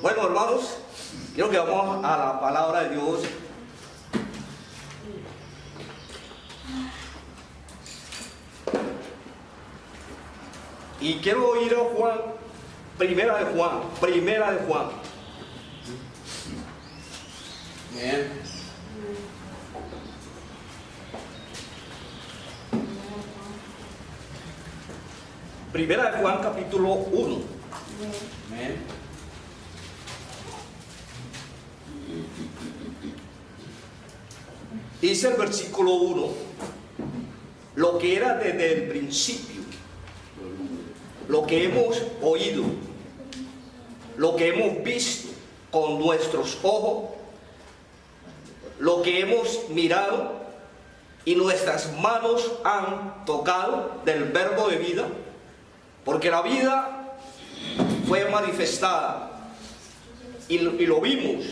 Bueno, hermanos, quiero que vamos a la palabra de Dios. Y quiero ir a Juan, primera de Juan. Bien. Primera de Juan, capítulo 1. Bien. Dice el versículo 1, lo que era desde el principio, lo que hemos oído, lo que hemos visto con nuestros ojos, lo que hemos mirado y nuestras manos han tocado del verbo de vida, porque la vida fue manifestada y lo vimos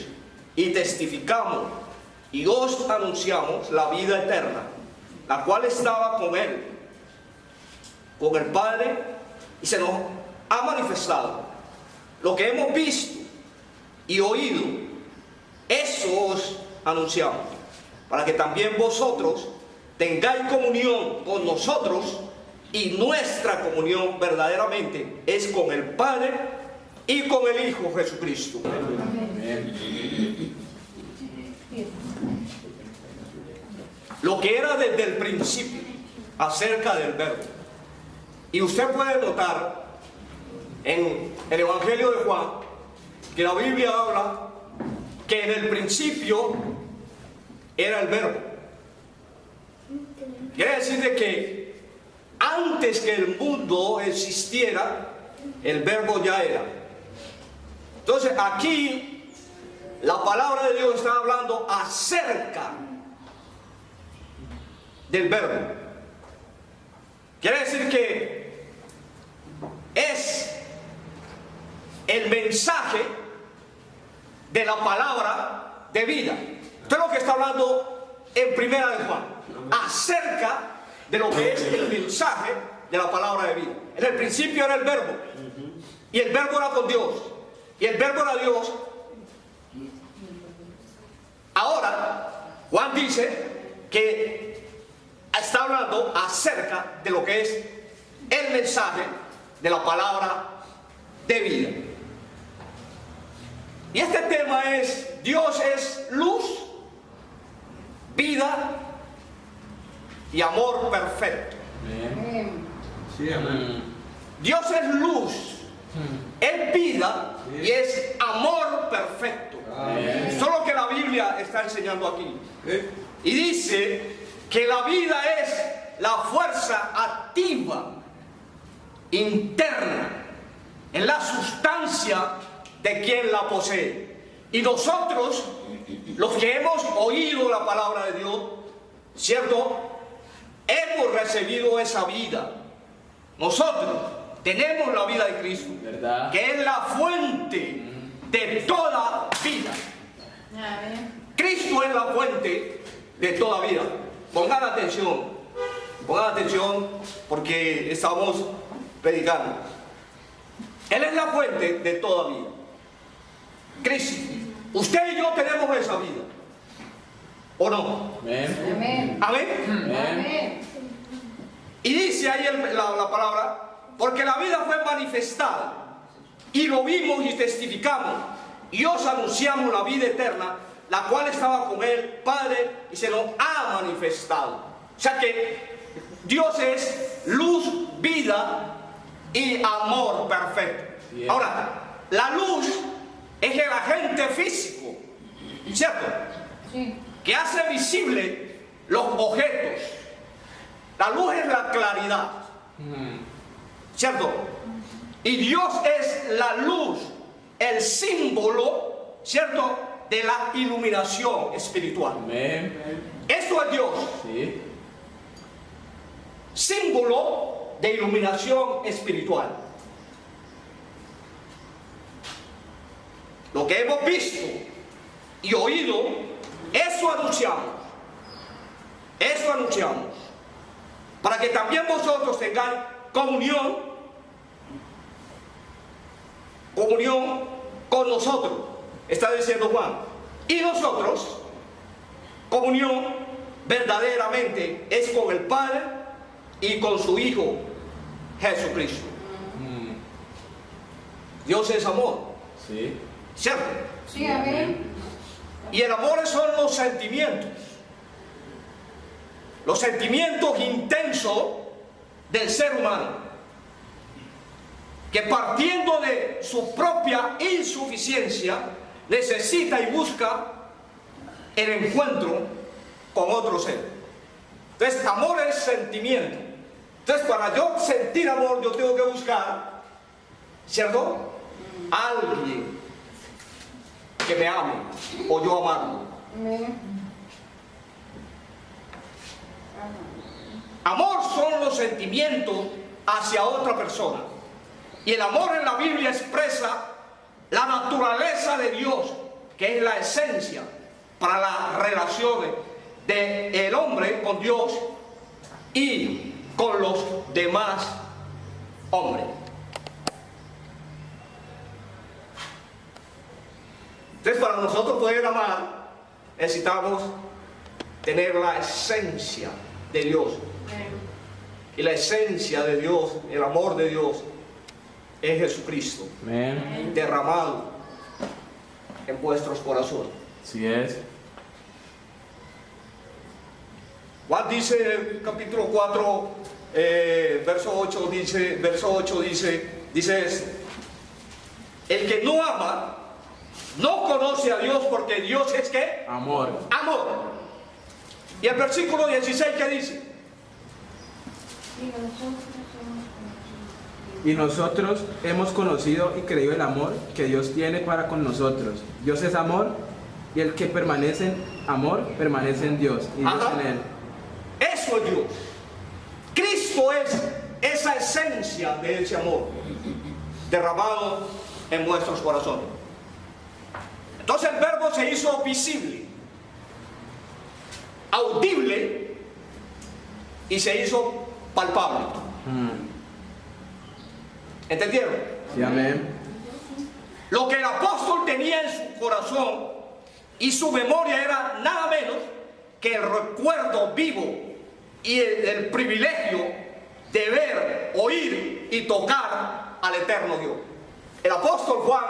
y testificamos y os anunciamos la vida eterna, la cual estaba con Él, con el Padre, y se nos ha manifestado. Lo que hemos visto y oído, eso os anunciamos, para que también vosotros tengáis comunión con nosotros, y nuestra comunión verdaderamente es con el Padre y con el Hijo Jesucristo. Lo que era desde el principio acerca del verbo. Y usted puede notar en el Evangelio de Juan que la Biblia habla que en el principio era el verbo. Quiere decir de que antes que el mundo existiera, el verbo ya era. Entonces aquí la palabra de Dios está hablando acerca del verbo. Quiere decir que es el mensaje de la palabra de vida. Esto es lo que está hablando en primera de Juan, acerca de lo que es el mensaje de la palabra de vida. En el principio era el verbo, y el verbo era con Dios, y el verbo era Dios. Ahora Juan dice que está hablando acerca de lo que es el mensaje de la palabra de vida. Y este tema es: Dios es luz, vida y amor perfecto. Amén. Sí, amén. Dios es luz, es vida y es amor perfecto. Eso es lo que la Biblia está enseñando aquí. Y dice que la vida es la fuerza activa interna en la sustancia de quien la posee. Y nosotros, los que hemos oído la palabra de Dios, ¿cierto?, hemos recibido esa vida. Nosotros tenemos la vida de Cristo, ¿verdad?, que es la fuente de toda vida. Cristo es la fuente de toda vida. Pongan atención porque estamos predicando. Él es la fuente de toda vida. Cristo. Usted y yo tenemos esa vida, ¿o no? Amén. Amén. Amén. Y dice ahí la palabra: porque la vida fue manifestada y lo vimos y testificamos y os anunciamos la vida eterna, la cual estaba con el Padre y se nos ha manifestado. O sea que Dios es luz, vida y amor perfecto. Bien. Ahora, la luz es el agente físico, ¿cierto?, Sí. que hace visible los objetos. La luz es la claridad, ¿cierto? Y Dios es la luz, el símbolo, ¿cierto?, de la iluminación espiritual. Amén. Esto es Dios, Sí. símbolo de iluminación espiritual. Lo que hemos visto y oído, eso anunciamos. Eso anunciamos. Para que también vosotros tengáis comunión con nosotros, está diciendo Juan. Y nosotros, comunión verdaderamente es con el Padre y con su Hijo Jesucristo. Dios es amor. Sí. ¿Cierto? Sí, amén. Y el amor son los sentimientos. Los sentimientos intensos del ser humano, que partiendo de su propia insuficiencia necesita y busca el encuentro con otro ser. Entonces, amor es sentimiento. Entonces, para yo sentir amor, yo tengo que buscar, ¿cierto?, alguien que me ame o yo amarlo. Amén. Amor son los sentimientos hacia otra persona. Y el amor en la Biblia expresa la naturaleza de Dios, que es la esencia para las relaciones del hombre con Dios y con los demás hombres. Entonces, para nosotros poder amar, necesitamos tener la esencia de Dios. Y la esencia de Dios, el amor de Dios, es Jesucristo, Amén. derramado en vuestros corazones. Así es. Juan dice en el capítulo 4, verso 8 dice esto: el que no ama no conoce a Dios, porque Dios es ¿qué? Amor. Amor. Y el versículo 16, ¿qué dice? Y nosotros hemos conocido y creído el amor que Dios tiene para con nosotros. Dios es amor, y el que permanece en amor permanece en Dios y Dios Ajá. en él. Eso es Dios. Cristo es esa esencia de ese amor derramado en vuestros corazones. Entonces el verbo se hizo visible, audible y se hizo palpable. ¿Entendieron? Sí, amén. Lo que el apóstol tenía en su corazón y su memoria era nada menos que el recuerdo vivo y el privilegio de ver, oír y tocar al eterno Dios. El apóstol Juan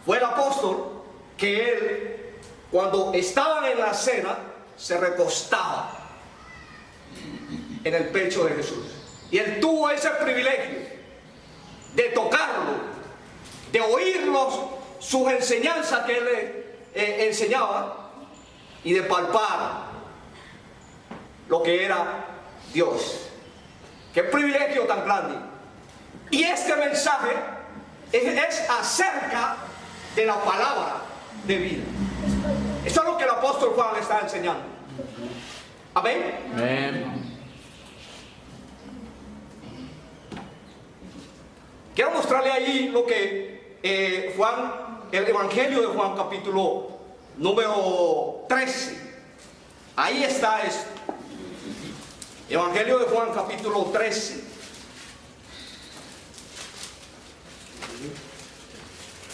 fue el apóstol que él, cuando estaban en la cena, se recostaba en el pecho de Jesús. Y él tuvo ese privilegio de tocarlo, de oírlos, sus enseñanzas que él enseñaba, y de palpar lo que era Dios. ¡Qué privilegio tan grande! Y este mensaje es acerca de la palabra de vida. Eso es lo que el apóstol Juan le está enseñando. Amén. Amén. Quiero mostrarle ahí lo que Juan, el Evangelio de Juan, capítulo número 13. Ahí está esto. Evangelio de Juan, capítulo 13.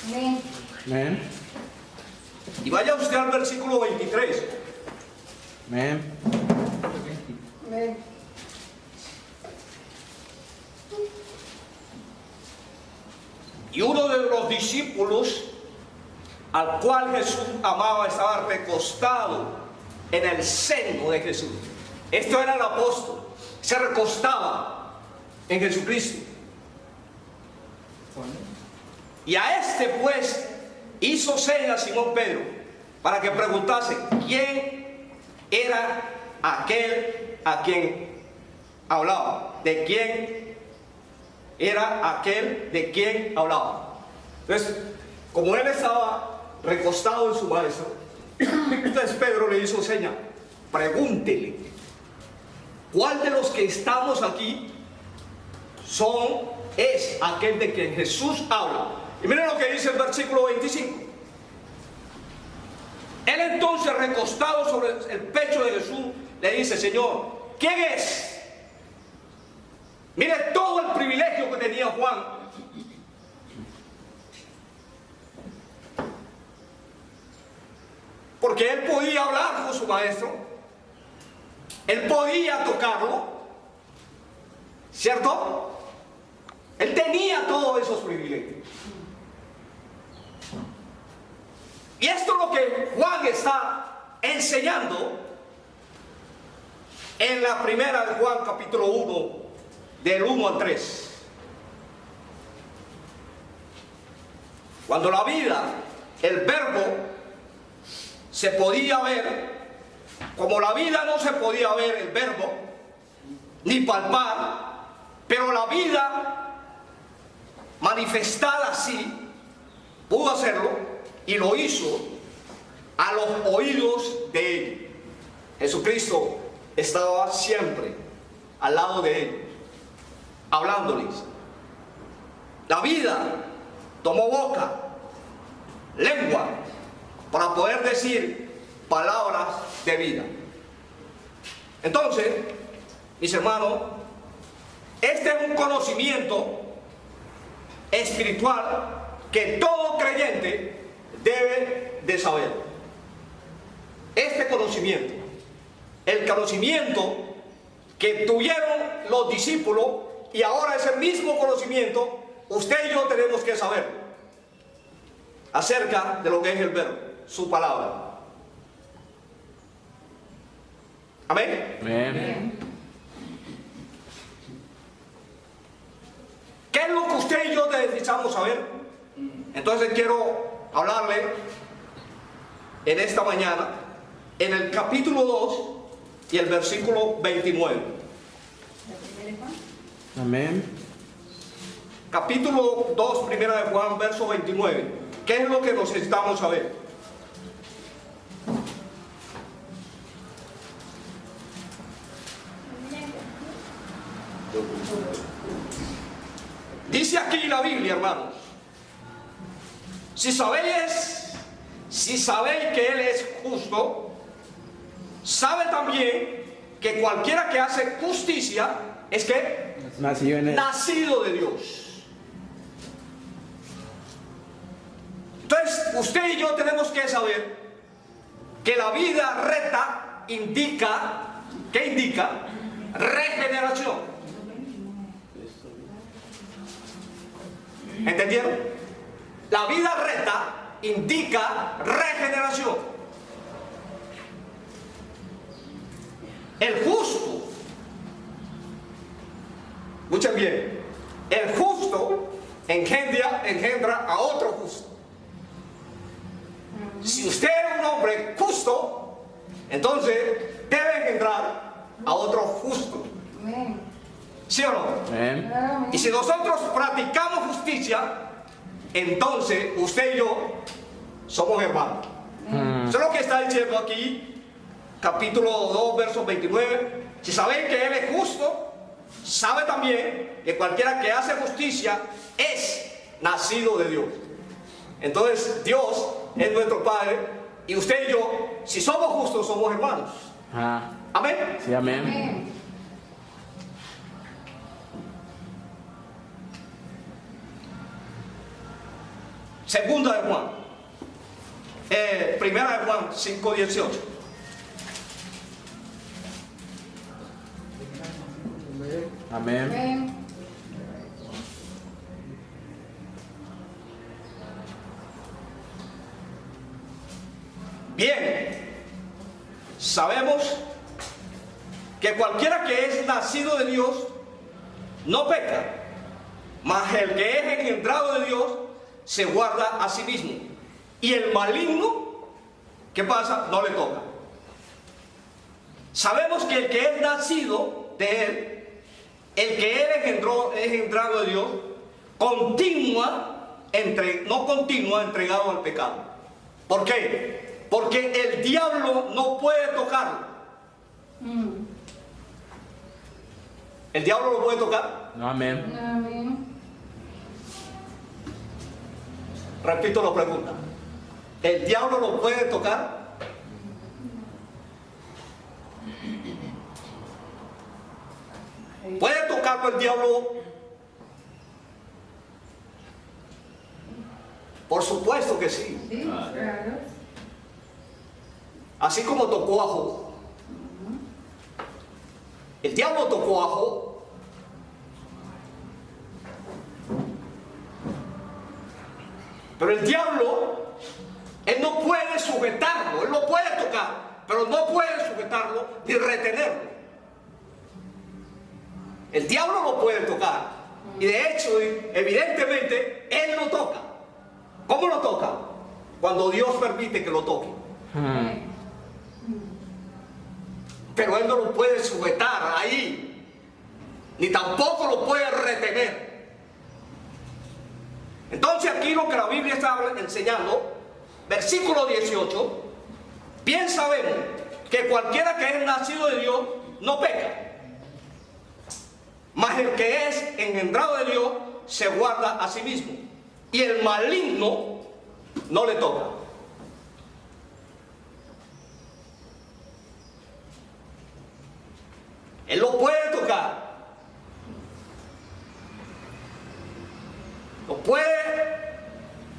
Amén. Amén. Y vaya usted al versículo 23. Amén. Amén. Y uno de los discípulos al cual Jesús amaba estaba recostado en el seno de Jesús. Esto era el apóstol. Se recostaba en Jesucristo. Y a este pues hizo señas Simón Pedro para que preguntase quién era aquel a quien hablaba. ¿De quién era aquel de quien hablaba? Entonces, como él estaba recostado en su maestro, entonces Pedro le hizo seña: pregúntele, ¿cuál de los que estamos aquí es aquel de quien Jesús habla? Y miren lo que dice el versículo 25. Él entonces, recostado sobre el pecho de Jesús, le dice: Señor, ¿quién es? Mire todo el privilegio que tenía Juan. porque él podía hablar con su maestro, él podía tocarlo, ¿cierto? Él tenía todos esos privilegios. Y esto es lo que Juan está enseñando en la primera de Juan capítulo 1, del 1 al 3. Cuando la vida, el verbo, se podía ver, como la vida no se podía ver el verbo, ni palpar, pero la vida manifestada así, pudo hacerlo y lo hizo a los oídos de él. Jesucristo estaba siempre al lado de él, hablándoles. La vida tomó boca, lengua, para poder decir palabras de vida. Entonces, mis hermanos, este es un conocimiento espiritual que todo creyente debe de saber. Este conocimiento, el conocimiento que tuvieron los discípulos, y ahora es el mismo conocimiento, usted y yo tenemos que saber acerca de lo que es el verbo, su palabra. Amén. Amén. ¿Qué es lo que usted y yo necesitamos saber? Entonces quiero hablarle en esta mañana en el capítulo 2 y el versículo 29. Amén. Capítulo 2, primera de Juan, verso 29. ¿Qué es lo que necesitamos saber? Dice aquí la Biblia, hermanos, si sabéis que Él es justo, sabe también que cualquiera que hace justicia es que Nacido en él. nacido de Dios. Entonces, usted y yo tenemos que saber que la vida recta indica, ¿qué indica? Regeneración. ¿Entendieron? La vida recta indica regeneración. El justo, escuchen bien, el justo engendra a otro justo. Si usted es un hombre justo, entonces debe engendrar a otro justo. Amén. ¿Sí o no? Amén. Amén. Y si nosotros practicamos justicia, entonces usted y yo somos hermanos. Eso es lo que está diciendo aquí, capítulo 2, verso 29. Si sabéis que Él es justo, sabe también que cualquiera que hace justicia es nacido de Dios. Entonces Dios es nuestro Padre, y usted y yo, si somos justos, somos hermanos. Ah, Amén. sí, amén. Amén. Segunda de Juan, primera de Juan 5:18. Amén. Amén. Bien, sabemos que cualquiera que es nacido de Dios no peca, mas el que es engendrado de Dios se guarda a sí mismo, y el maligno, ¿qué pasa? No le toca. Sabemos que el que es nacido de Él, el que Él es engendrado de Dios, no continúa entregado al pecado. ¿Por qué? Porque el diablo no puede tocarlo. ¿El diablo lo puede tocar? No, amén. Amén. Repito la pregunta. ¿El diablo lo puede tocar? ¿Puede tocarlo el diablo? Por supuesto que sí. Sí, claro. así como tocó a Job. El diablo tocó a Job. Pero el diablo, él no puede sujetarlo, él lo puede tocar, pero no puede sujetarlo ni retenerlo. El diablo lo puede tocar. Y de hecho, evidentemente, él lo toca. ¿Cómo lo toca? Cuando Dios permite que lo toque. Pero él no lo puede sujetar ahí, ni tampoco lo puede retener. Entonces aquí lo que la Biblia está enseñando, versículo 18, bien sabemos que cualquiera que es nacido de Dios no peca, mas el que es engendrado de Dios se guarda a sí mismo, y el maligno no le toca. Él lo puede tocar,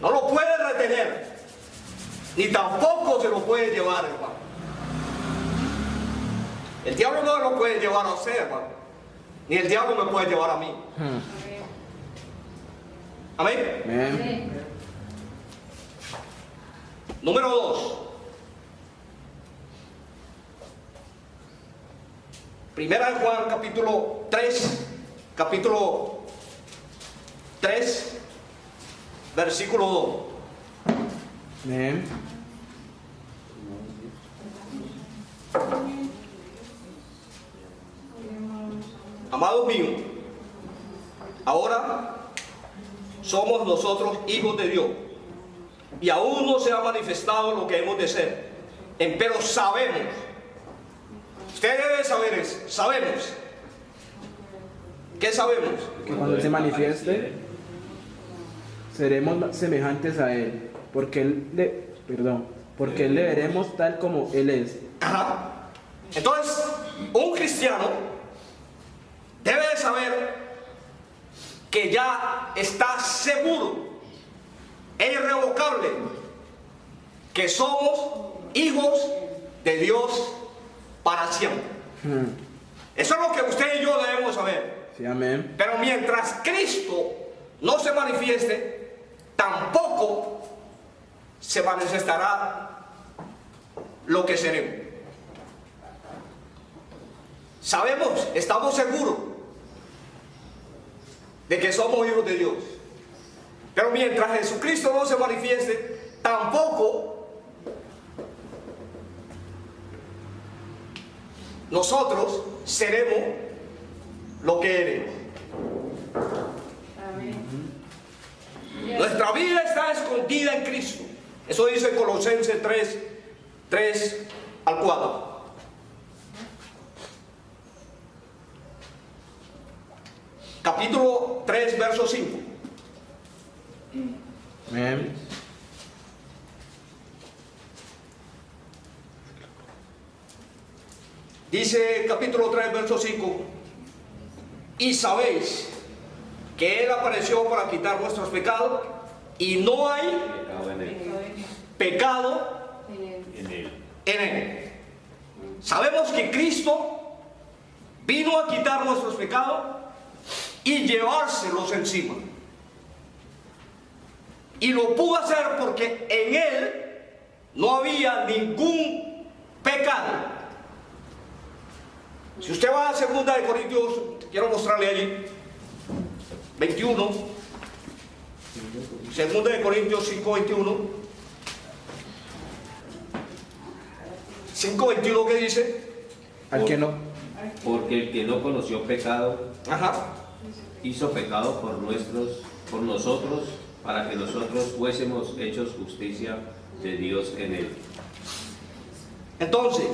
no lo puede retener, ni tampoco se lo puede llevar, hermano. El diablo no lo puede llevar a usted, hermano, ni el diablo me puede llevar a mí. Amén. Amén. Número 2. Primera de Juan, capítulo 3, versículo 2. Amén. Amados míos, ahora somos nosotros hijos de Dios, y aún no se ha manifestado lo que hemos de ser, empero sabemos. Usted debe saber eso, sabemos. ¿Qué sabemos? Que cuando Él se manifieste, seremos semejantes a Él, porque Él le veremos tal como Él es. Ajá. Entonces, un cristiano debe de saber que ya está seguro e irrevocable que somos hijos de Dios para siempre. Eso es lo que usted y yo debemos saber. Sí, amén. Pero mientras Cristo no se manifieste, tampoco se manifestará lo que seremos. Sabemos, estamos seguros de que somos hijos de Dios. Pero mientras Jesucristo no se manifieste, tampoco nosotros seremos lo que eres. Amén. Nuestra vida está escondida en Cristo. Eso dice Colosenses 3 al 4. Capítulo 3, verso 5. Amén. Dice capítulo 3, verso 5. Y sabéis que Él apareció para quitar vuestros pecados, y no hay pecado en Él. Sabemos que Cristo vino a quitar nuestros pecados y llevárselos encima. Y lo pudo hacer porque en Él no había ningún pecado. Si usted va a 2 de Corintios, quiero mostrarle allí, 21, 2 de Corintios 5:21. 5:21, ¿qué dice? Al que no. Porque el que no conoció pecado, Ajá. hizo pecado por nosotros, para que nosotros fuésemos hechos justicia de Dios en él. Entonces,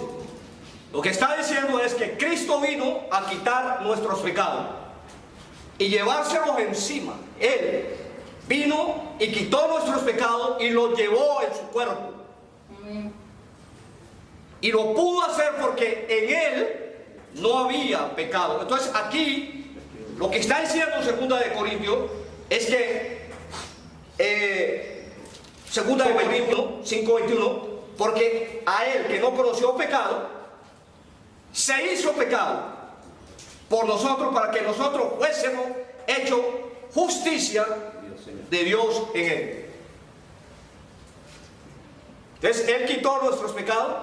lo que está diciendo es que Cristo vino a quitar nuestros pecados y llevárselos encima. Él vino y quitó nuestros pecados y los llevó en su cuerpo. Amén. Y lo pudo hacer porque en Él no había pecado. Entonces aquí, lo que está diciendo 2 de Corintios es que 2 de Corintios 5:21, Porque a Él que no conoció pecado, se hizo pecado por nosotros para que nosotros fuésemos hechos justicia de Dios en Él. Entonces Él quitó nuestros pecados,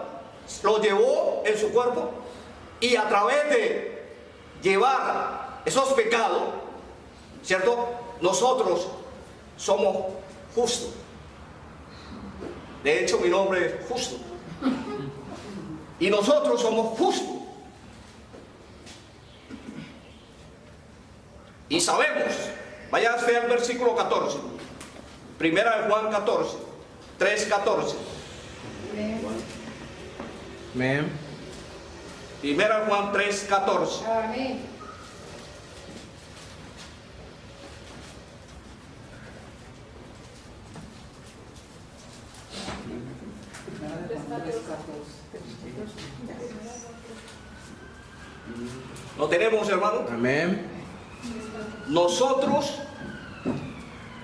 los llevó en su cuerpo, y a través de llevar esos pecados, ¿cierto?, nosotros somos justos. De hecho, mi nombre es Justo. Y nosotros somos justos. Y sabemos, vaya usted al versículo 14, primera de Juan 14, 3:14. Amén. Primera de Juan 3:14. Amén. ¿Lo tenemos, hermano? Amén. Nosotros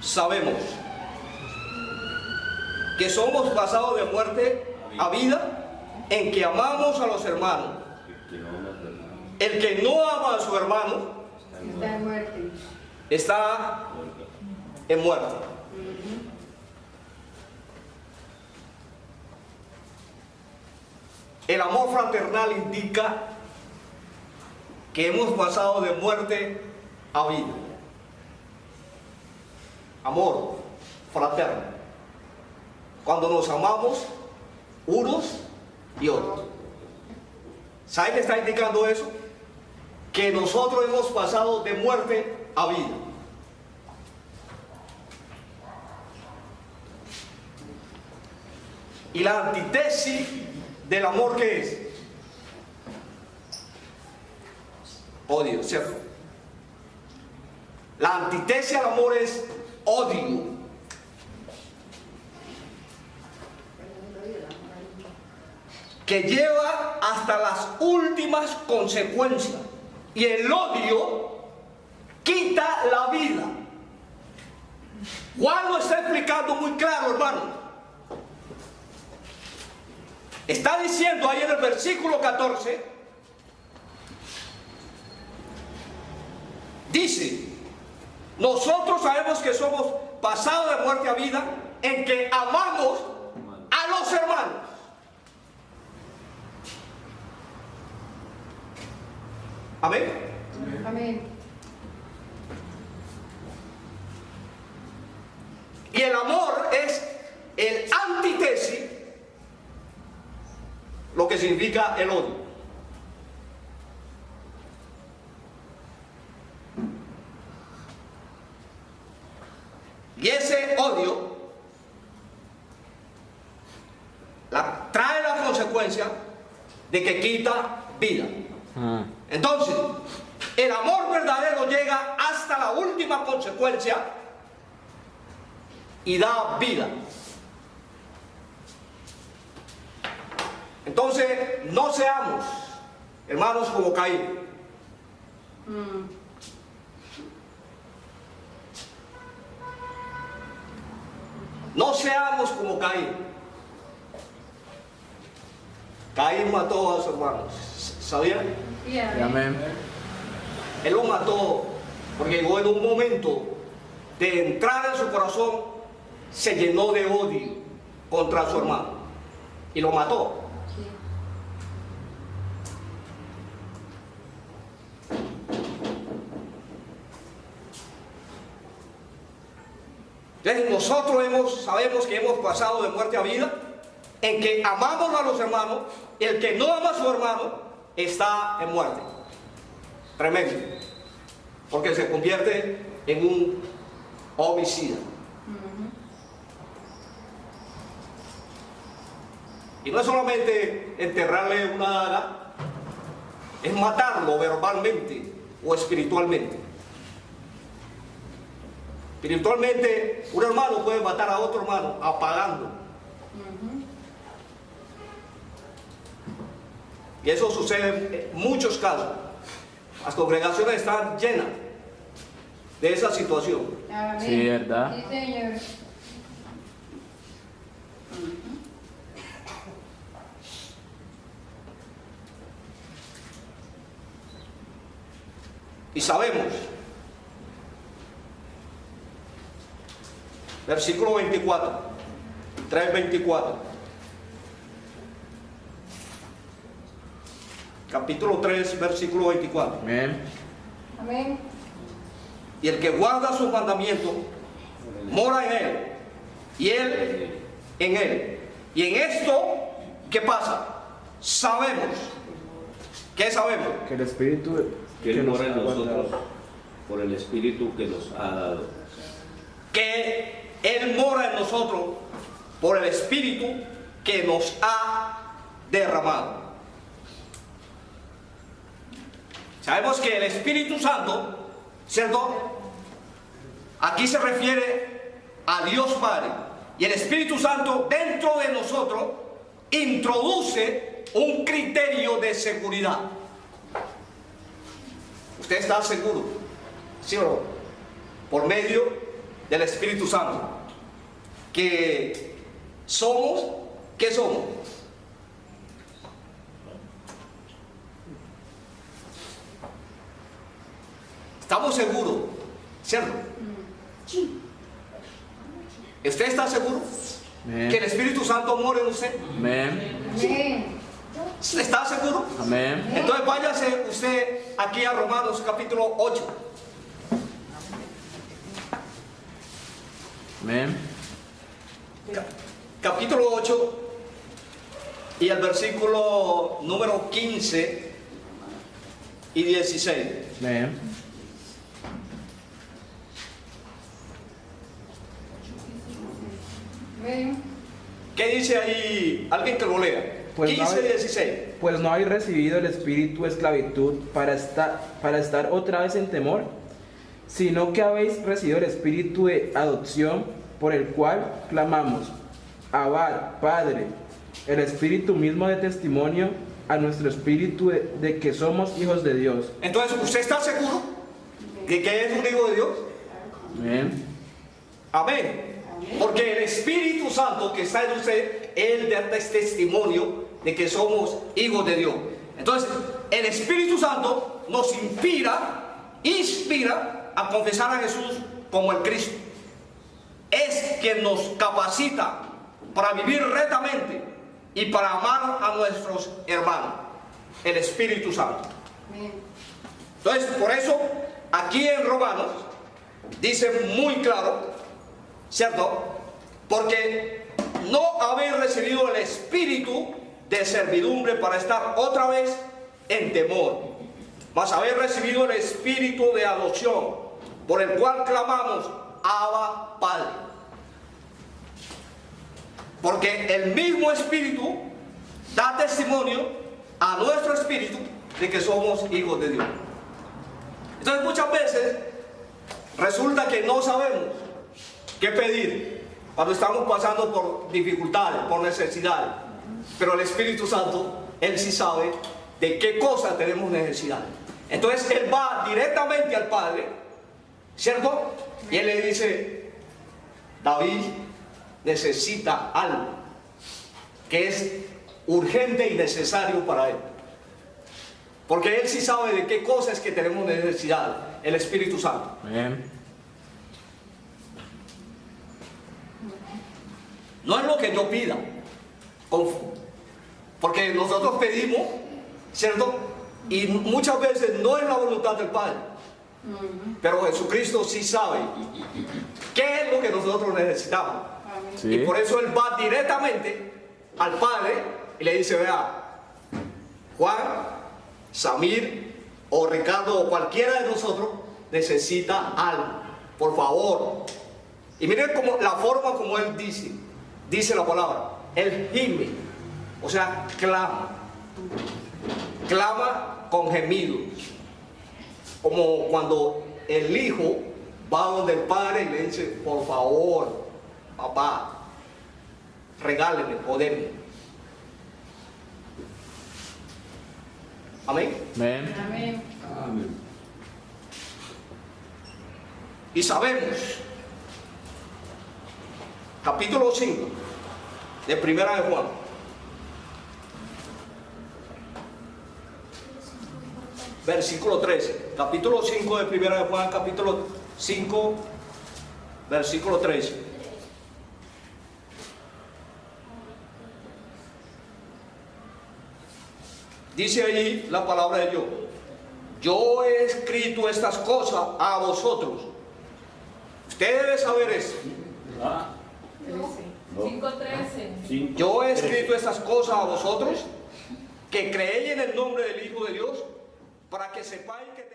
sabemos que somos pasados de muerte a vida en que amamos a los hermanos. El que no ama a su hermano Está en muerte. está en muerte. El amor fraternal indica que hemos pasado de muerte a vida. Amor fraterno. Cuando nos amamos unos y otros. ¿Sabe qué está indicando eso? Que nosotros hemos pasado de muerte a vida. Y la antítesis del amor, ¿qué es? Odio, ¿cierto? La antítesis al amor es odio. Que lleva hasta las últimas consecuencias. Y el odio quita la vida. Juan lo está explicando muy claro, hermano. Está diciendo ahí en el versículo 14, dice, nosotros sabemos que somos pasados de muerte a vida en que amamos a los hermanos. Amén. Amén. Y el amor es el antítesis, lo que significa el odio. Y ese odio trae la consecuencia de que quita vida. Entonces, el amor verdadero llega hasta la última consecuencia y da vida. Entonces, no seamos, hermanos, como Caín. No seamos como Caín. Caín mató a sus hermanos. ¿Sabían? Sí, Amén. Él lo mató porque llegó en un momento de entrar en su corazón, se llenó de odio contra su hermano y lo mató. Sí. Entonces nosotros sabemos que hemos pasado de muerte a vida en que amamos a los hermanos. El que no ama a su hermano está en muerte. Tremendo. Porque se convierte en un homicida. Y no es solamente enterrarle una daga, es matarlo verbalmente o espiritualmente. Espiritualmente, un hermano puede matar a otro hermano apagando. Y eso sucede en muchos casos. Las congregaciones están llenas de esa situación. Amén. Sí, ¿verdad? Sí, Señor. Y sabemos, versículo 24, 3:24, capítulo 3, versículo 24. Amén. Amén. Y el que guarda sus mandamientos mora en él, y él en él. Y en esto, ¿qué pasa? Sabemos. ¿Qué sabemos? Que el Espíritu Que Él nos mora en ha nosotros guardado. por el Espíritu que nos ha dado. Que Él mora en nosotros por el Espíritu que nos ha derramado. Sabemos que el Espíritu Santo, ¿cierto? Aquí se refiere a Dios Padre. Y el Espíritu Santo dentro de nosotros introduce un criterio de seguridad. ¿Usted está seguro? ¿Sí o no? Por medio del Espíritu Santo. Que somos, ¿qué somos? Estamos seguros, ¿cierto? ¿Usted está seguro Amén. que el Espíritu Santo mora en usted? Amén. Amén. ¿Está seguro? Amén. Entonces váyase usted aquí a Romanos capítulo 8. Amén. Capítulo 8 y el versículo número 15 y 16. Amén. Amén. ¿Qué dice ahí? Alguien que lo lea. Pues 15 y 16. Pues no habéis recibido el espíritu de esclavitud para estar otra vez en temor, sino que habéis recibido el espíritu de adopción, por el cual clamamos, Abba, Padre. El espíritu mismo de testimonio a nuestro espíritu de que somos hijos de Dios. Entonces, ¿usted está seguro de que es un hijo de Dios? Amén. Amén. Porque el Espíritu Santo que está en usted, Él da testimonio de que somos hijos de Dios. Entonces, el Espíritu Santo nos inspira a confesar a Jesús como el Cristo. Es quien nos capacita para vivir rectamente y para amar a nuestros hermanos. El Espíritu Santo. Amén. Entonces, por eso, aquí en Romanos, dice muy claro, ¿cierto? Porque no habéis recibido el espíritu de servidumbre para estar otra vez en temor, mas habéis recibido el espíritu de adopción, por el cual clamamos, Abba, Padre. Porque el mismo espíritu da testimonio a nuestro espíritu de que somos hijos de Dios. Entonces muchas veces resulta que no sabemos qué pedir cuando estamos pasando por dificultades, por necesidades. Pero el Espíritu Santo, Él sí sabe de qué cosas tenemos necesidad. Entonces Él va directamente al Padre, ¿cierto? Y Él le dice, David necesita algo que es urgente y necesario para Él. Porque Él sí sabe de qué cosas que tenemos necesidad, el Espíritu Santo. Amén. No es lo que yo pida, porque nosotros pedimos, ¿cierto? Y muchas veces no es la voluntad del Padre. Pero Jesucristo sí sabe qué es lo que nosotros necesitamos. Amén. Sí. Y por eso Él va directamente al Padre y le dice, vea, Juan, Samir o Ricardo o cualquiera de nosotros necesita algo, por favor. Y miren como, la forma como Él dice la palabra, Él gime, o sea, clama con gemidos, como cuando el hijo va donde el padre y le dice, por favor, papá, regáleme o denme. Amén. Amén. Amén. Y sabemos, capítulo 5 de Primera de Juan, versículo 13. capítulo 5 de Primera de Juan, capítulo 5, versículo 13. Dice allí la palabra de Dios: yo he escrito estas cosas a vosotros. Usted debe saber esto. 5:13. Yo he escrito estas cosas a vosotros que creéis en el nombre del Hijo de Dios, para que sepáis que